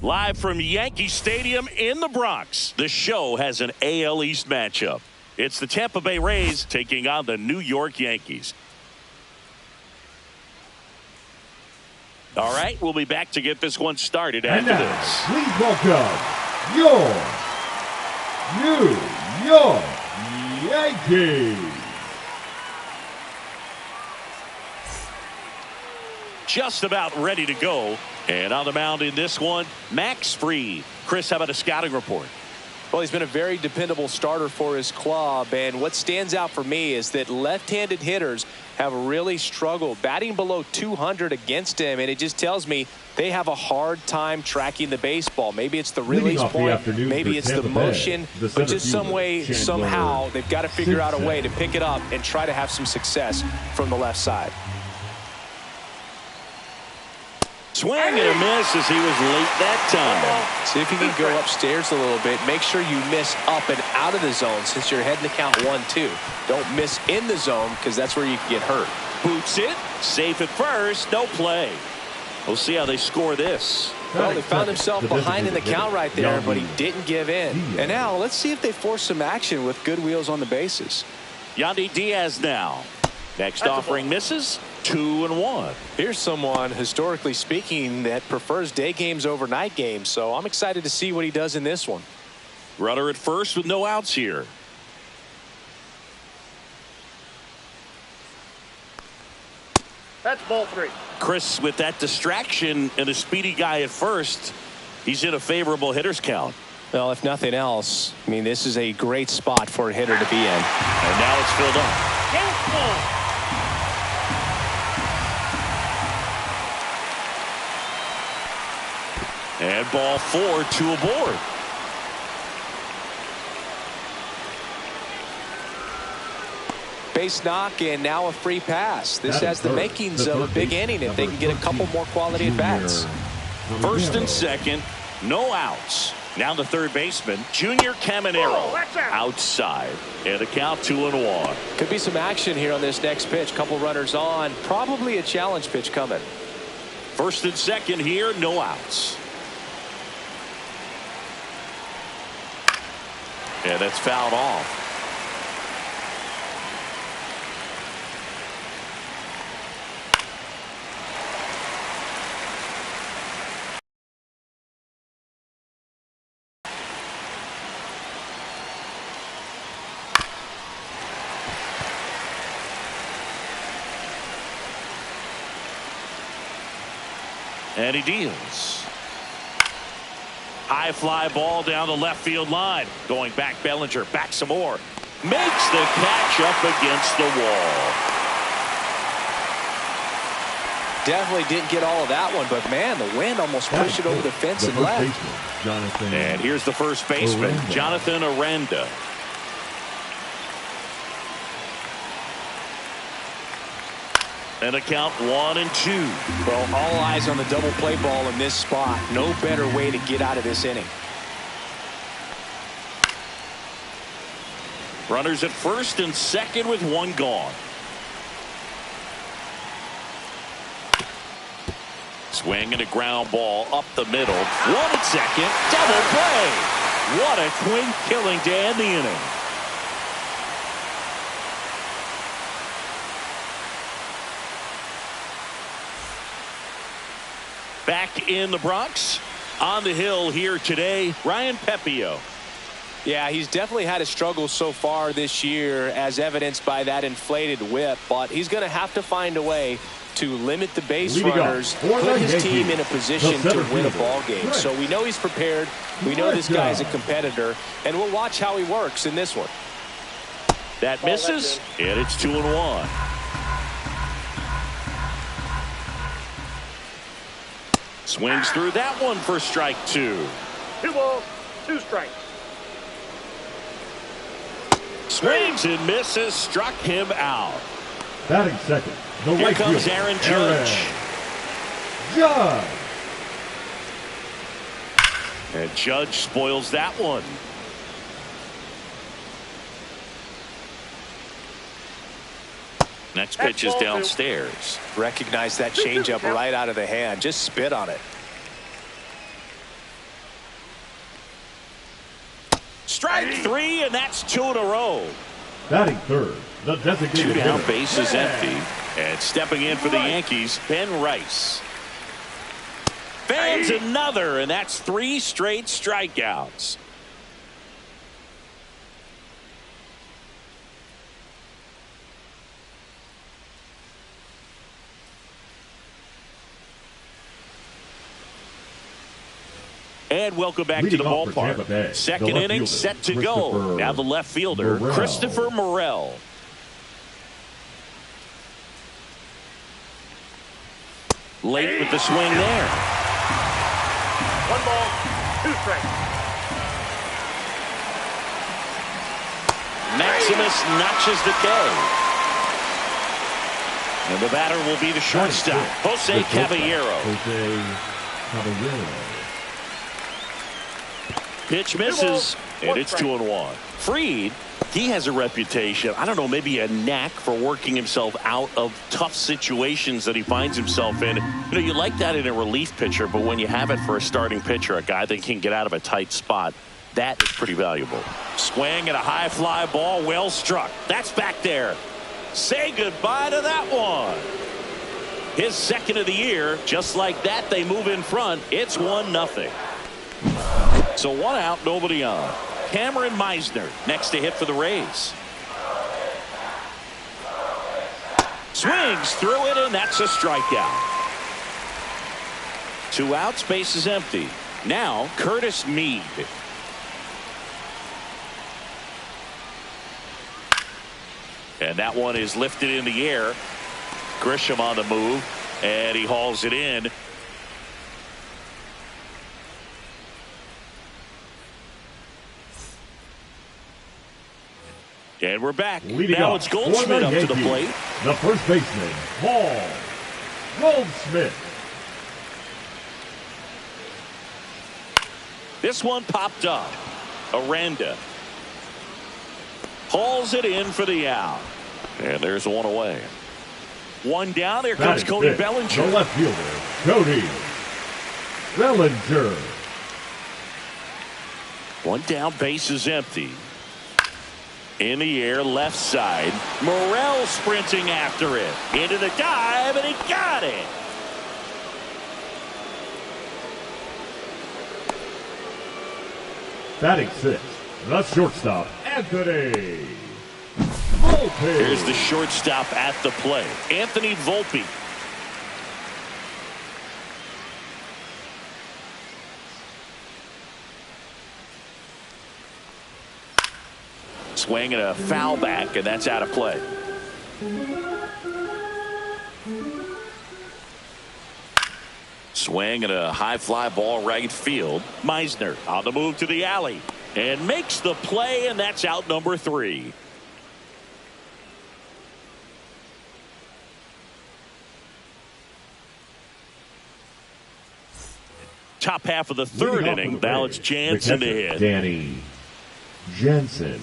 Live from Yankee Stadium in the Bronx, the show has an AL East matchup. It's the Tampa Bay Rays taking on the New York Yankees. All right, we'll be back to get this one started after this. Please welcome your New York Yankees. Just about ready to go. And on the mound in this one, Max Fried. Chris, how about a scouting report? Well, he's been a very dependable starter for his club. And what stands out for me is that left-handed hitters have really struggled batting below 200 against him. And it just tells me they have a hard time tracking the baseball. Maybe it's the release point. Maybe it's the motion. But just some way, somehow, they've got to figure out a way to pick it up and try to have some success from the left side. Swing and a miss as he was late that time. See if you can go upstairs a little bit. Make sure you miss up and out of the zone since you're heading to count 1-2. Don't miss in the zone because that's where you can get hurt. Boots it. Safe at first. No play. We'll see how they score this. Well, they found himself behind in the count right there, but he didn't give in. And now let's see if they force some action with good wheels on the bases. Yandy Diaz now. Next offering misses. 2-1. Here's someone, historically speaking, that prefers day games over night games. So I'm excited to see what he does in this one. Runner at first with no outs here. That's ball 3. Chris, with that distraction and a speedy guy at first, he's in a favorable hitter's count. Well, if nothing else, I mean, this is a great spot for a hitter to be in. And now it's filled up. And ball 4, 2 aboard. Base knock and now a free pass. This has the makings of a big inning if they can get a couple more quality at bats. First and second, no outs. Now the third baseman, Junior Caminero, outside. And a count 2-1. Could be some action here on this next pitch. Couple runners on. Probably a challenge pitch coming. First and second here, no outs. And that's fouled off. And he deals. High fly ball down the left field line. Going back, Bellinger. Back some more. Makes the catch up against the wall. Definitely didn't get all of that one, but man, the wind almost pushed it over the fence and left. And here's the first baseman, Jonathan Aranda. And a count 1-2. Well, all eyes on the double play ball in this spot. No better way to get out of this inning. Runners at first and second with one gone. Swing and a ground ball up the middle. One at second. Double play. What a twin killing to end the inning. Back in the Bronx, on the hill here today, Ryan Pepiot. Yeah, he's definitely had a struggle so far this year, as evidenced by that inflated whip. But he's going to have to find a way to limit the base runners, put his team in a position to win a ball game. So we know he's prepared. We know this guy's a competitor, and we'll watch how he works in this one. That misses, and it's 2-1. Swings through that one for strike 2. 2 balls, 2 strikes. Swings and misses, struck him out. Batting second, the Here right comes fielder, Aaron Judge. Judge. And Judge spoils that one. Next pitch is downstairs. Recognize that changeup right out of the hand. Just spit on it. Strike three, and that's two in a row. Batting third, the designated Two down, hitter. base is empty. And stepping in for the Yankees, Ben Rice. Fans another, and that's three straight strikeouts. And welcome back to the ballpark. Second inning set to go. Now the left fielder, Christopher Morel. Late with the swing there. 1 ball, 2 strikes. Maximus notches the K. And the batter will be the shortstop, Jose Caballero. Pitch misses, and it's 2-1. Fried, he has a reputation, I don't know, maybe a knack for working himself out of tough situations that he finds himself in. You know, you like that in a relief pitcher, but when you have it for a starting pitcher, a guy that can get out of a tight spot, that is pretty valuable. Swing and a high fly ball, well struck. That's back there. Say goodbye to that one. His second of the year, just like that, they move in front. It's 1-0. So 1 out, nobody on. Cameron Meisner next to hit for the Rays. Swings through it, and that's a strikeout. 2 outs, base is empty. Now Curtis Mead. And that one is lifted in the air. Grisham on the move, and he hauls it in. And we're back. Now it's Goldschmidt up to the plate. The first baseman, Paul Goldschmidt. This one popped up. Aranda hauls it in for the out. And there's one away. 1 down. There comes Cody Bellinger. The left fielder, Cody Bellinger. 1 down, base is empty. In the air, left side. Morel sprinting after it. Into the dive, and he got it. Batting 6th, the shortstop, Anthony Volpe. Here's the shortstop at the plate, Anthony Volpe. Swing and a foul back, and that's out of play. Swing and a high fly ball right field. Meisner on the move to the alley and makes the play, and that's out number 3. Top half of the third inning. Now it's Jansen to hit. Danny Jansen.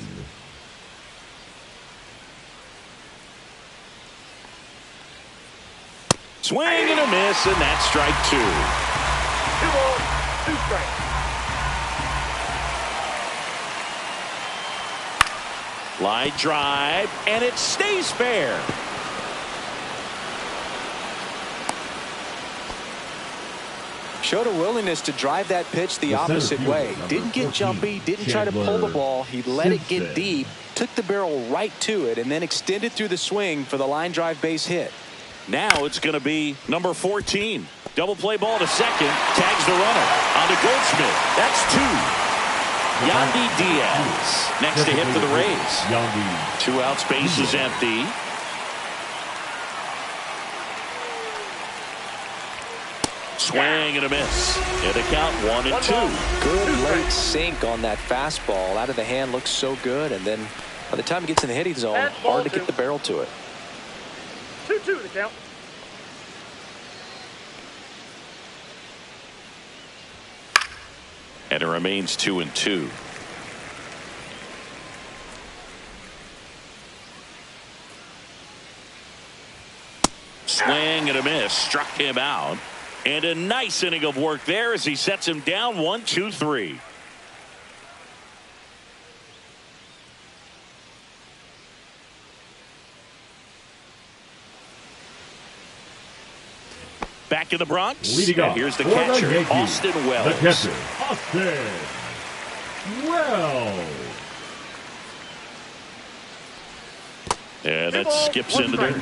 Swing and a miss, and that's strike 2. 2 balls, 2 strikes. Line drive, and it stays fair. Showed a willingness to drive that pitch the opposite way. Didn't get jumpy, didn't try to pull the ball. He let it get deep, took the barrel right to it, and then extended through the swing for the line drive base hit. Now it's going to be number 14. Double play ball to second. Tags the runner. On to Goldschmidt. That's 2. Yandy Diaz next to hit for the Rays. 2 outs, base is empty. Swing and a miss. And a count 1-2. Good late sink on that fastball. Out of the hand, looks so good, and then by the time it gets in the hitting zone, hard to get the barrel to it. 2-2 the count. And it remains 2-2. Swing and a miss. Struck him out. And a nice inning of work there as he sets him down 1-2-3. back in the Bronx. Leading And off here's the for catcher, Yankees, Austin Wells. The catcher, Austin Wells. And that skips into there.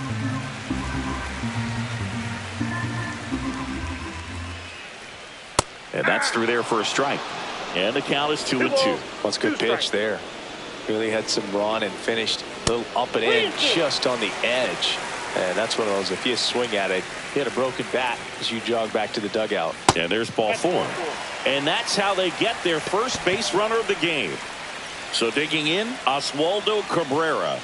And that's through there for a strike. And the count is 2-2. Well, it's a good pitch there. Really had some run and finished a little up and in, just on the edge. And that's one of those, if you swing at it, hit a broken bat as you jog back to the dugout. And there's ball 4. And that's how they get their first base runner of the game. So digging in, Oswaldo Cabrera.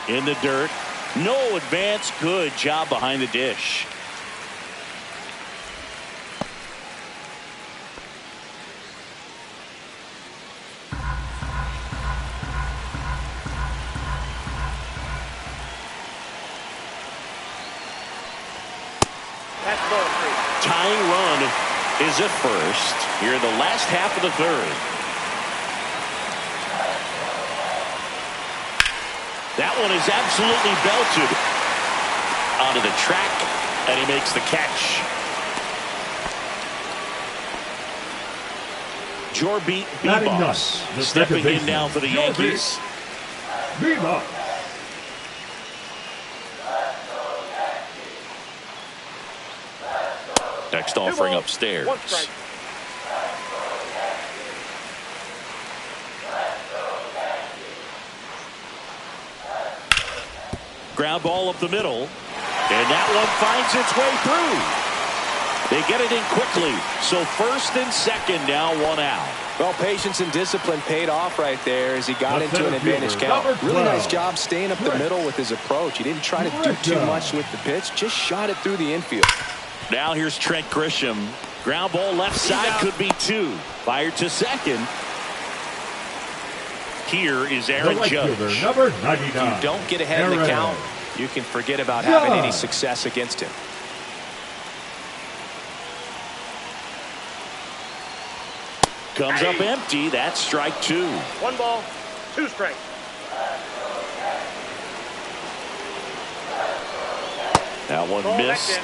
In the dirt. No advance. Good job behind the dish. Tying run is at first here in the last half of the third. That one is absolutely belted onto the track, and he makes the catch. Jorby Bebos stepping in now for the Yankees. Bebos. Next offering upstairs. Ground ball up the middle. And that one finds its way through. They get it in quickly. So first and second, now 1 out. Well, patience and discipline paid off right there as he got into an advantage count. Really nice job staying up the middle with his approach. He didn't try to do too much with the pitch, just shot it through the infield. Now here's Trent Grisham. Ground ball left side, could be 2. Fired to second. Here is Aaron Judge. Number 99. If you don't get ahead in the count, you can forget about having any success against him. Comes up empty. That's strike 2. 1 ball, 2 strikes. That one missed.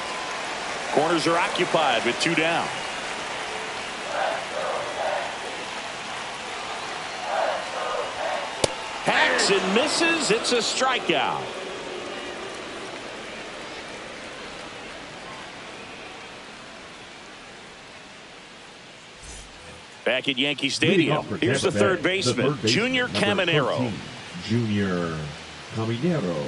Corners are occupied with 2 down. Hacks and misses. It's a strikeout. Back at Yankee Stadium, here's the third baseman, Junior Caminero. Junior Caminero.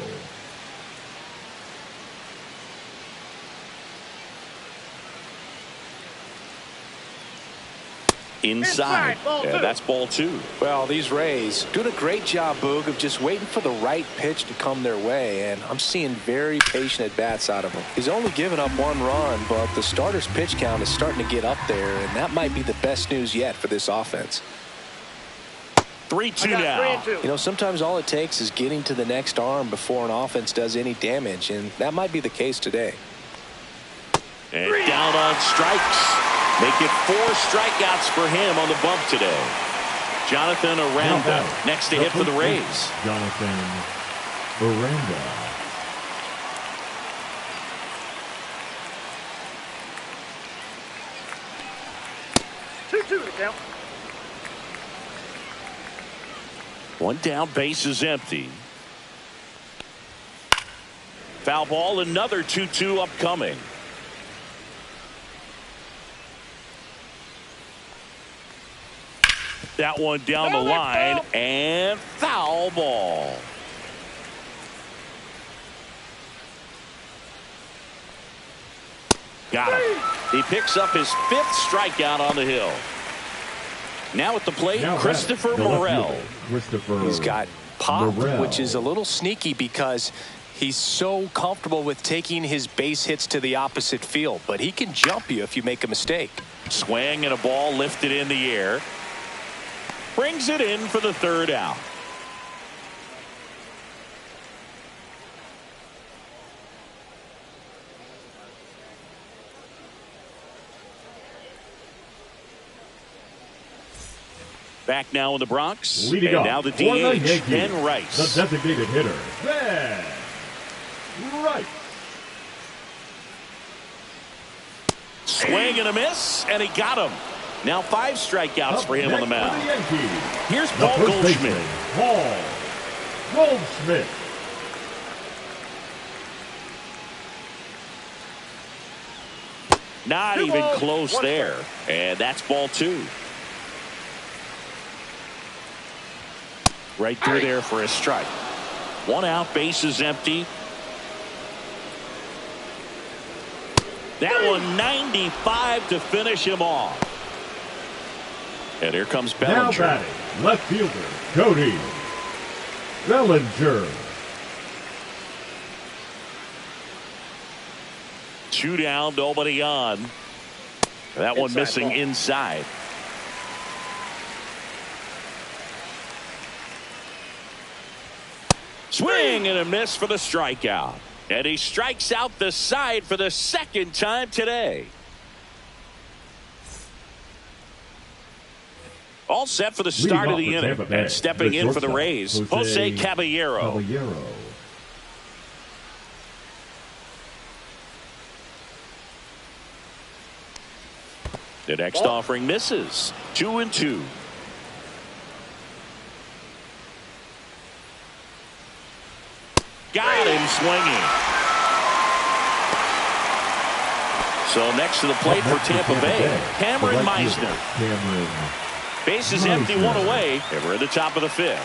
Inside. Yeah, that's ball 2. Well, these Rays doing a great job, Boog, of just waiting for the right pitch to come their way, and I'm seeing very patient at-bats out of him. He's only given up 1 run, but the starter's pitch count is starting to get up there, and that might be the best news yet for this offense. 3-2 now. You know, sometimes all it takes is getting to the next arm before an offense does any damage, and that might be the case today. And down on strikes. Make it 4 strikeouts for him on the bump today. Jonathan Aranda next to hit for the Rays. Jonathan Aranda. Two to count. 1 down, base is empty. Foul ball, another 2-2 upcoming. That one down the line, and foul ball. Got him. He picks up his 5th strikeout on the hill. Now at the plate, Christopher Morel. He's got pop, Morel, which is a little sneaky because he's so comfortable with taking his base hits to the opposite field, but he can jump you if you make a mistake. Swing and a ball lifted in the air. Brings it in for the 3rd out. Back now in the Bronx. Leading and off now the for the DH, Yankees, Ben Rice. the designated hitter, Ben Rice. Swing and a miss, and he got him. Now 5 strikeouts for him on the mound. Here's Paul Goldschmidt. Paul Goldschmidt. Not even close there. And that's ball 2. Right through there for a strike. 1 out, bases empty. That one 95 to finish him off. And here comes Bellinger. Now batting, left fielder, Cody Bellinger. 2 down, nobody on. That one missing inside. Swing and a miss for the strikeout. And he strikes out the side for the 2nd time today. All set for the start of the inning. And stepping in for the Rays, Jose Caballero. The next offering misses. 2-2. Got him swinging. So next to the plate for Tampa Bay, Cameron Meisner. Bases empty, 1 away, and we're at the top of the 5th.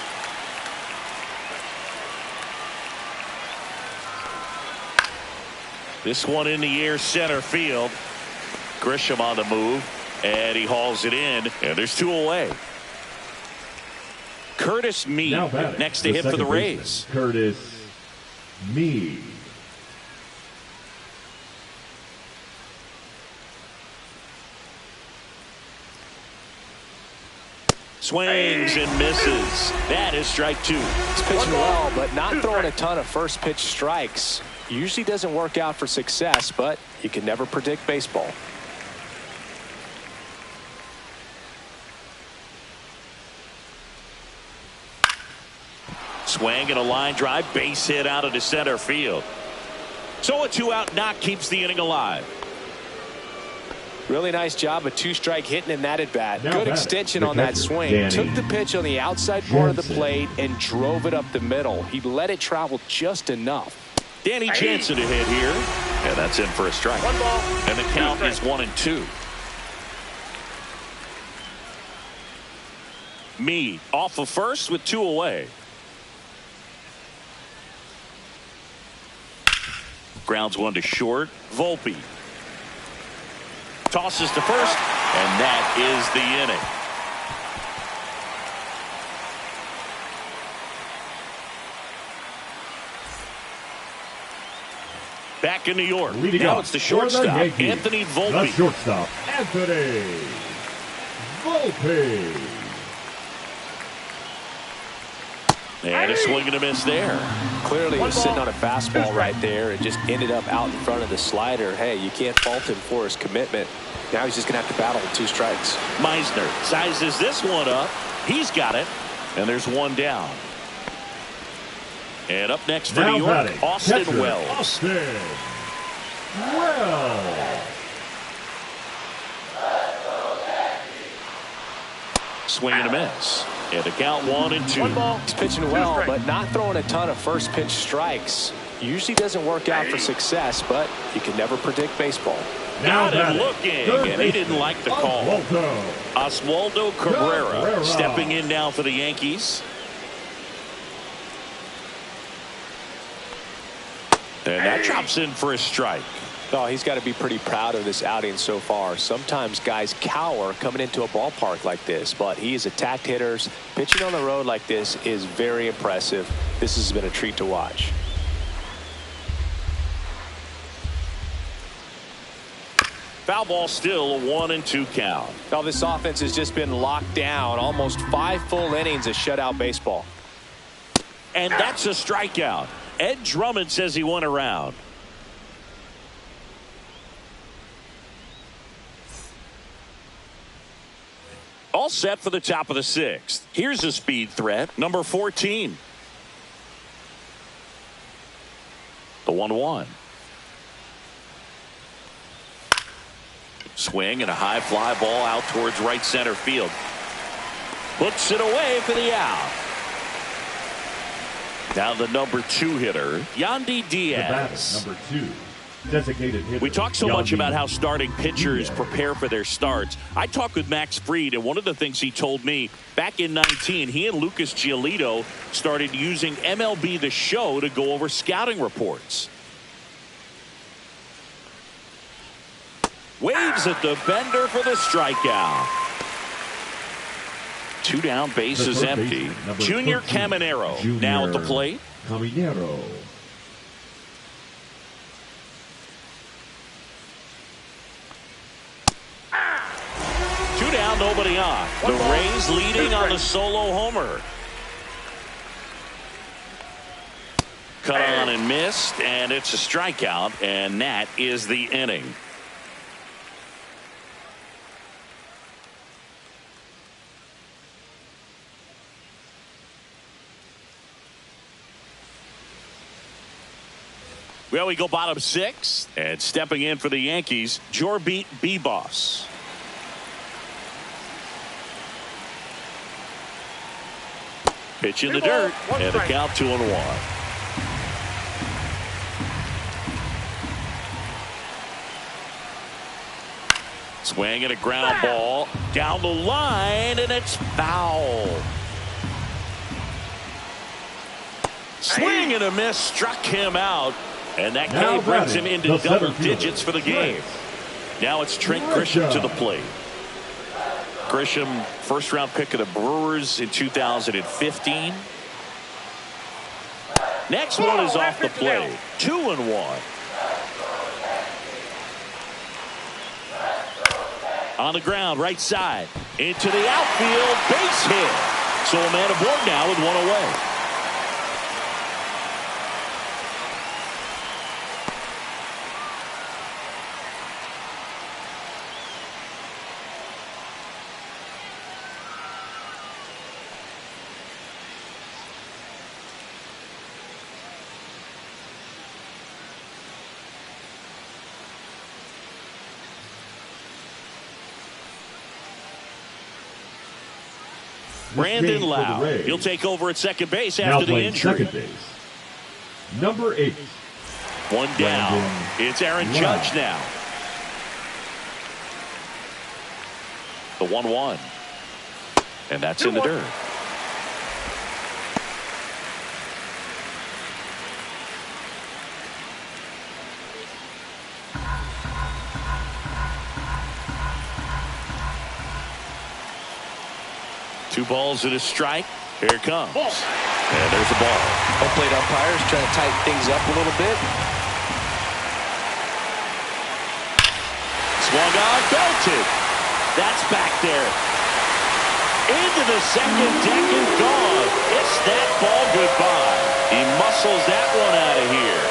This one in the air, center field. Grisham on the move, and he hauls it in, and there's 2 away. Curtis Mead next to hit for the Rays. Curtis Mead. Swings and misses. That is strike 2. He's pitching well, but not throwing a ton of first pitch strikes. Usually doesn't work out for success, but you can never predict baseball. Swing and a line drive, base hit out into center field. So a 2-out knock keeps the inning alive. Really nice job, a 2-strike hitting in that at bat. Good extension on that swing. Took the pitch on the outside part of the plate and drove it up the middle. He let it travel just enough. Danny Jansen to hit here, and that's in for a strike. 1 ball. And the count is 1-2. Mead off of first with 2 away. Grounds 1 to short. Volpe tosses to first, and that is the inning. Back in New York. Now it's the shortstop, Anthony Volpe. The shortstop, Anthony Volpe. And a swing and a miss there. Clearly he was sitting on a fastball right there and just ended up out in front of the slider. Hey, you can't fault him for his commitment. Now he's just going to have to battle with 2 strikes. Meisner sizes this one up. He's got it. And there's 1 down. And up next for New York, Austin Wells. Austin Wells. Swing and a miss. And the count 1-2. 1 ball. He's pitching well, but not throwing a ton of first pitch strikes. Usually doesn't work out for success, but you can never predict baseball. Got him looking, and he didn't like the call. Oswaldo Cabrera stepping in now for the Yankees. And that drops in for a strike. Oh, he's got to be pretty proud of this outing so far. Sometimes guys cower coming into a ballpark like this, but he has attacked hitters. Pitching on the road like this is very impressive. This has been a treat to watch. Foul ball, still a 1-2 count. Now this offense has just been locked down. Almost 5 full innings of shutout baseball. And that's a strikeout. Ed Drummond says he won a round. All set for the top of the 6th. Here's a speed threat, number 14. The 1-1. Swing and a high fly ball out towards right center field. Puts it away for the out. Now the number 2 hitter, Yandy Diaz. The batter, number 2. Designated hitter. We talk so much Yandy about how starting pitchers Diaz. prepare for their starts. I talked with Max Fried, and one of the things he told me back in 19, he and Lucas Giolito started using MLB The Show to go over scouting reports. Waves at the bender for the strikeout. 2 down, bases empty. Junior Caminero now at the plate. Caminero. Two down, nobody on. The Rays leading on a solo homer. Cut on and missed, and it's a strikeout, and that is the inning. Well, we go bottom 6, and stepping in for the Yankees, Jorbeat B-Boss. Pitch in the dirt, and the count 2-1. Swing and a ground ball down the line, and it's foul. Swing and a miss struck him out. And that K brings him into double digits for the game. Now it's Trent Grisham to the plate. Grisham, first-round pick of the Brewers in 2015. Next one is off the plate. 2-1. On the ground, right side. Into the outfield, base hit. So a man aboard now with 1 away. Brandon Lau. He'll take over at second base after the injury. Second base. Number 8. 1 down. It's Aaron Judge now. The 1-1. And that's in the dirt. Two balls and a strike. Here it comes. And there's a ball. Home plate umpires trying to tighten things up a little bit. Swung on, belted. That's back there. Into the second deck and gone. It's that ball goodbye. He muscles that one out of here.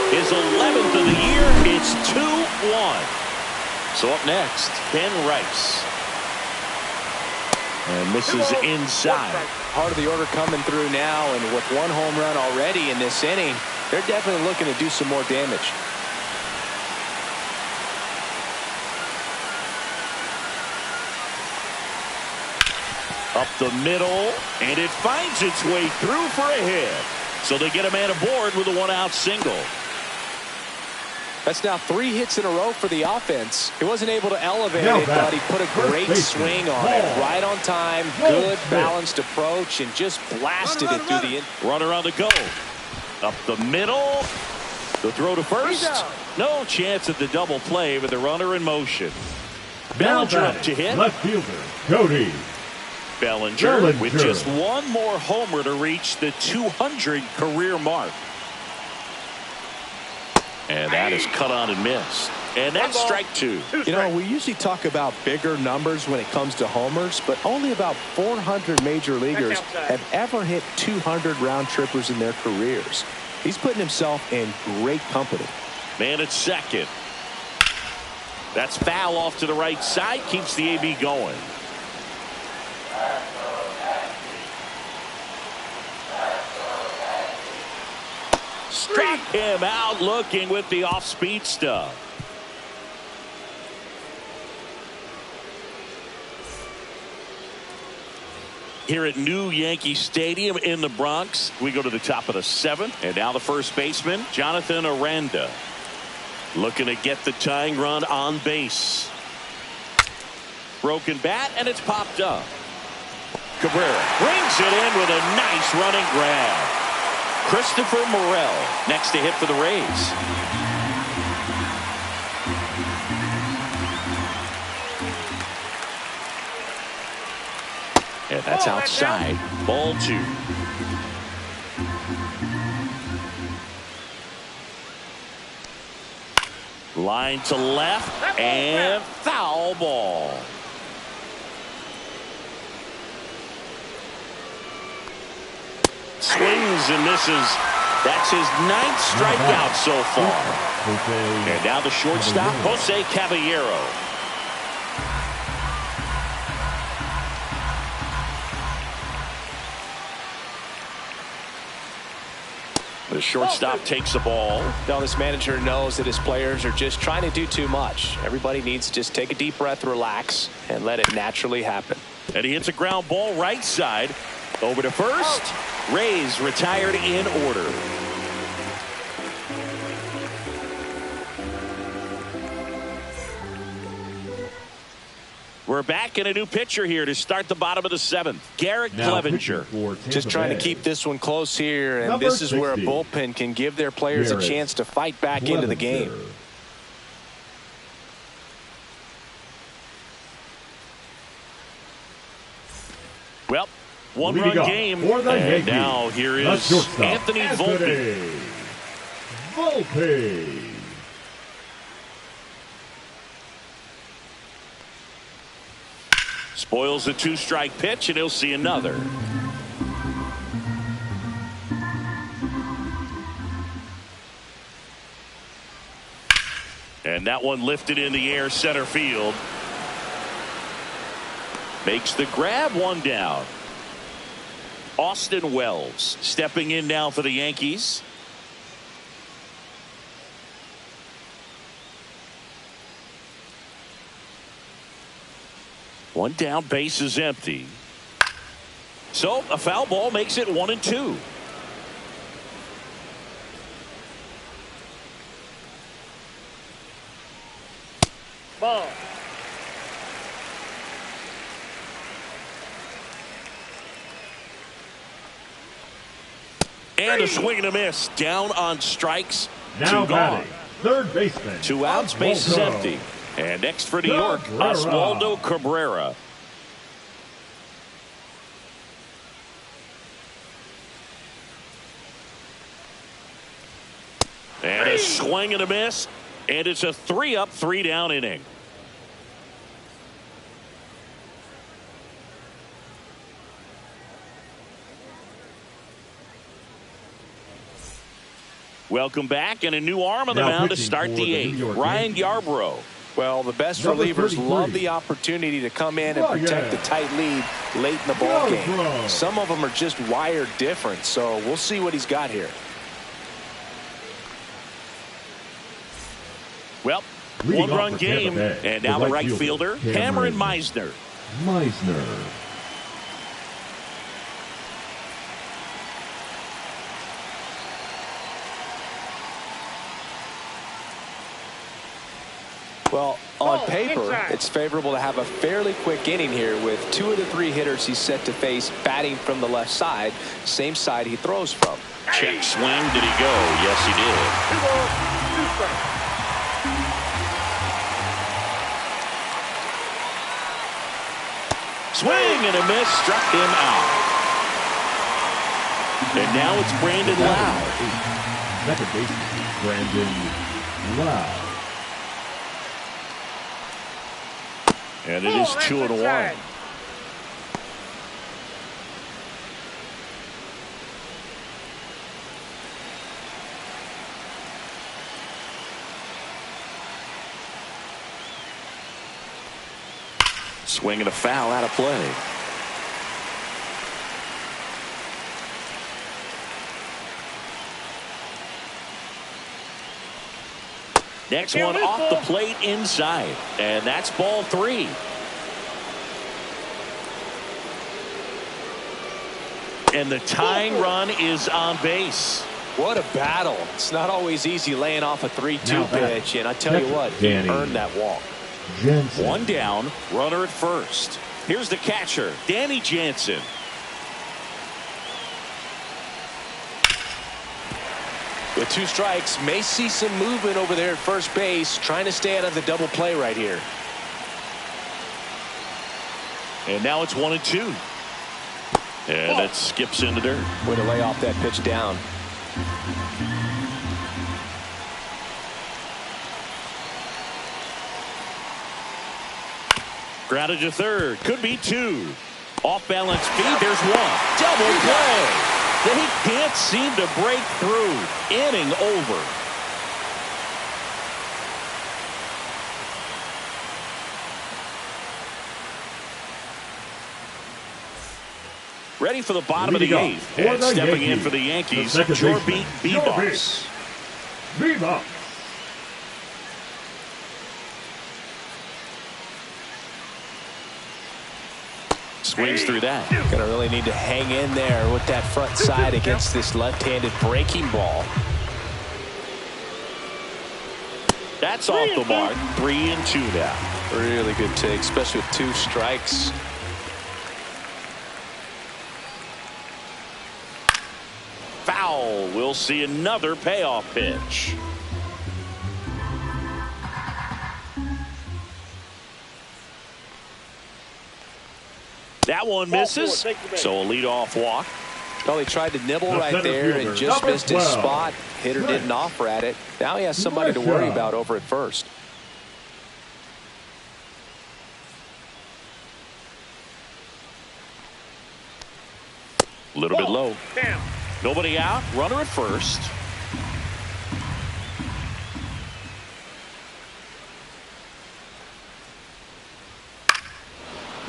His 11th of the year. It's 2-1. So up next, Ben Rice. And misses inside. Part of the order coming through now, and with 1 home run already in this inning, they're definitely looking to do some more damage. Up the middle, and it finds its way through for a hit. So they get a man aboard with a 1-out single. That's now 3 hits in a row for the offense. He wasn't able to elevate it, but he put a great swing on it. Right on time, good balanced approach, and just blasted it through the runner on the go. Up the middle. The throw to first. No chance at the double play with the runner in motion. Bellinger up to hit. Left fielder, Cody. Bellinger with just 1 more homer to reach the 200 career mark. And that is cut on and missed. And that's strike 2. You know, we usually talk about bigger numbers when it comes to homers, but only about 400 major leaguers have ever hit 200 round trippers in their careers. He's putting himself in great company. Man at second. That's foul off to the right side. Keeps the AB going. Struck him out looking with the off-speed stuff. Here at New Yankee Stadium in the Bronx, we go to the top of the 7th. And now the first baseman, Jonathan Aranda, looking to get the tying run on base. Broken bat, and it's popped up. Cabrera brings it in with a nice running grab. Christopher Morel next to hit for the Rays. And that's outside. Ball 2. Line to left and foul ball. Swings and misses. That's his 9th strikeout so far. And now the shortstop, Jose Caballero. The shortstop takes the ball. Now this manager knows that his players are just trying to do too much. Everybody needs to just take a deep breath, relax, and let it naturally happen. And he hits a ground ball right side. Over to first. Rays retired in order. We're back in a new pitcher here to start the bottom of the 7th. Garrett Clevenger. Just trying to keep this one close here, and this is where a bullpen can give their players a chance to fight back into the game. Well, one-run game, and now here is Anthony Volpe. Spoils a 2-strike pitch, and he'll see another. And that one lifted in the air center field. Makes the grab, 1 down. Austin Wells stepping in now for the Yankees. One down, base is empty. So a foul ball makes it 1-2. Ball. And a swing and a miss. Down on strikes. Now 2 gone. Third baseman. 2 outs, base is empty. And next for New York, Oswaldo Cabrera. And a swing and a miss. And it's a 3-up, 3-down inning. Welcome back, and a new arm on the mound to start the 8th. Ryan Yarbrough. Well, the best relievers love the opportunity to come in and protect the tight lead late in the ball game. Some of them are just wired different, so we'll see what he's got here. Well, 1-run game, and now the right fielder, Cameron Meisner. Well, on paper, it's favorable to have a fairly quick inning here with 2 of the 3 hitters he's set to face batting from the left side, same side he throws from. Check swing. Did he go? Yes, he did. 2 balls, 2 strikes. Swing and a miss, struck him out. And now it's Brandon Lowe. Second baseman, Brandon Lowe. And it is 2-1. Swing and a foul out of play. Next one off the plate inside. And that's ball 3. And the tying run is on base. What a battle. It's not always easy laying off a 3-2 pitch. And I tell you what, he earned that walk. Jensen. One down, runner at first. Here's the catcher, Danny Jansen. With 2 strikes, may see some movement over there at first base, trying to stay out of the double play right here. And now it's 1-2. And that skips into dirt. Way to lay off that pitch down. Grounded to third. Could be 2. Off balance feed. There's 1. Double play. They can't seem to break through. Inning over. Ready for the bottom of the 8th. And stepping in for the Yankees, Jorby Vivas. Swings through that. Gonna really need to hang in there with that front side against this left-handed breaking ball. That's off the mark. 3-2 now. Really good take, especially with 2 strikes. Foul. We'll see another payoff pitch. That one misses, so a leadoff walk. Well, he tried to nibble right there and just missed his spot. Hitter didn't offer at it. Now he has somebody to worry about over at first. A little bit low. Nobody out. Runner at first.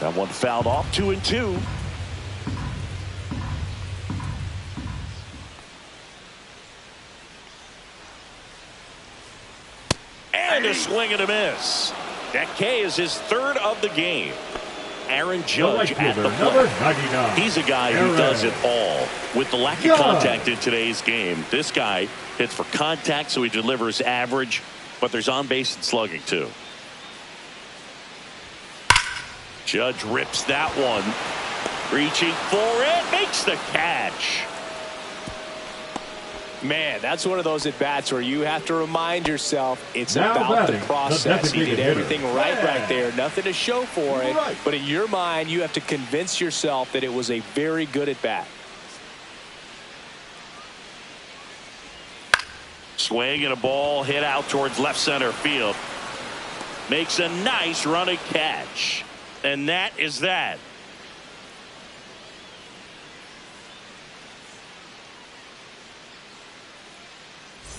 That one fouled off. 2-2. And a swing and a miss. That K is his 3rd of the game. Aaron Judge at the plate. He's a guy who does it all. With the lack of contact in today's game, this guy hits for contact, so he delivers average, but there's on base and slugging too. Judge rips that one. Reaching for it, makes the catch. Man, that's one of those at bats where you have to remind yourself it's about the process. He did everything right there. Nothing to show for it. But in your mind, you have to convince yourself that it was a very good at bat. Swing and a ball hit out towards left center field. Makes a nice running catch. And that is that.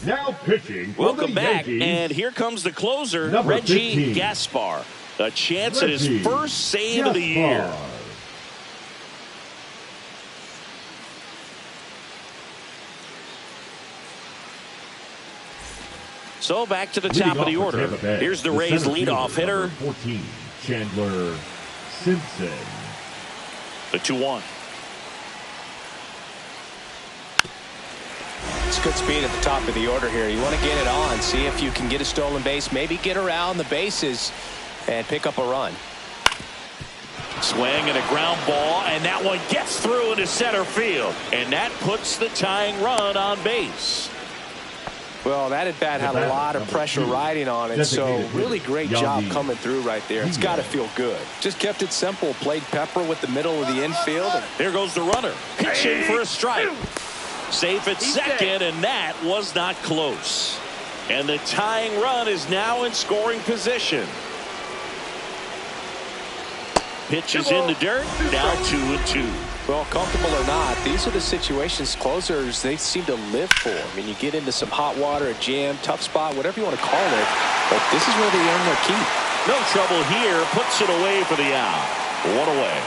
Now pitching. Welcome back, and here comes the closer, Reggie 15. Gaspar. A chance at his first save of the year. So back to the top of the order. Here's the Rays leadoff hitter. 14, Chandler Simpson. The 2-1. It's good speed at the top of the order here. You want to get it on, see if you can get a stolen base, maybe get around the bases and pick up a run. Swing and a ground ball, and that one gets through into center field, and that puts the tying run on base. Well, that at bat had a lot of pressure riding on it, so really great job coming through right there. It's got to feel good. Just kept it simple, played pepper with the middle of the infield. And here goes the runner, pitching for a strike. Safe at second, and that was not close. And the tying run is now in scoring position. Pitch is in the dirt, now 2-2. Well, comfortable or not, these are the situations closers they seem to live for. I mean, you get into some hot water, a jam, tough spot, whatever you want to call it, but this is where they earn their keep. No trouble here, puts it away for the out. One away.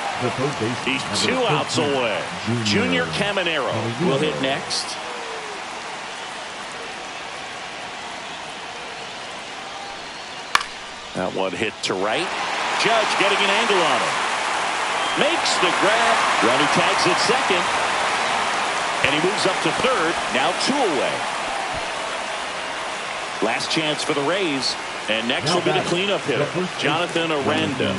He's 2 outs away. Junior Caminero will hit next. That one hit to right. Judge getting an angle on it. Makes the grab. Runner tags at second. And he moves up to third. Now 2 away. Last chance for the Rays. And next will be the cleanup hitter, Jonathan Aranda.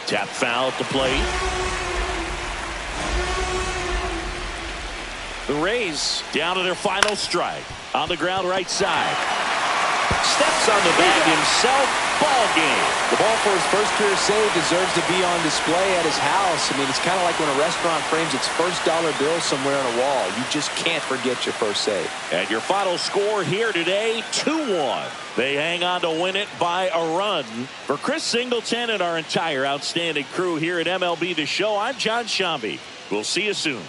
Tap foul at the plate. The Rays down to their final strike. On the ground right side. Steps on the bag himself. Ball game. The ball for his first career save deserves to be on display at his house. I mean, it's kind of like when a restaurant frames its first dollar bill somewhere on a wall. You just can't forget your first save. And your final score here today, 2-1. They hang on to win it by a run. For Chris Singleton and our entire outstanding crew here at MLB The Show, I'm John Shambi. We'll see you soon.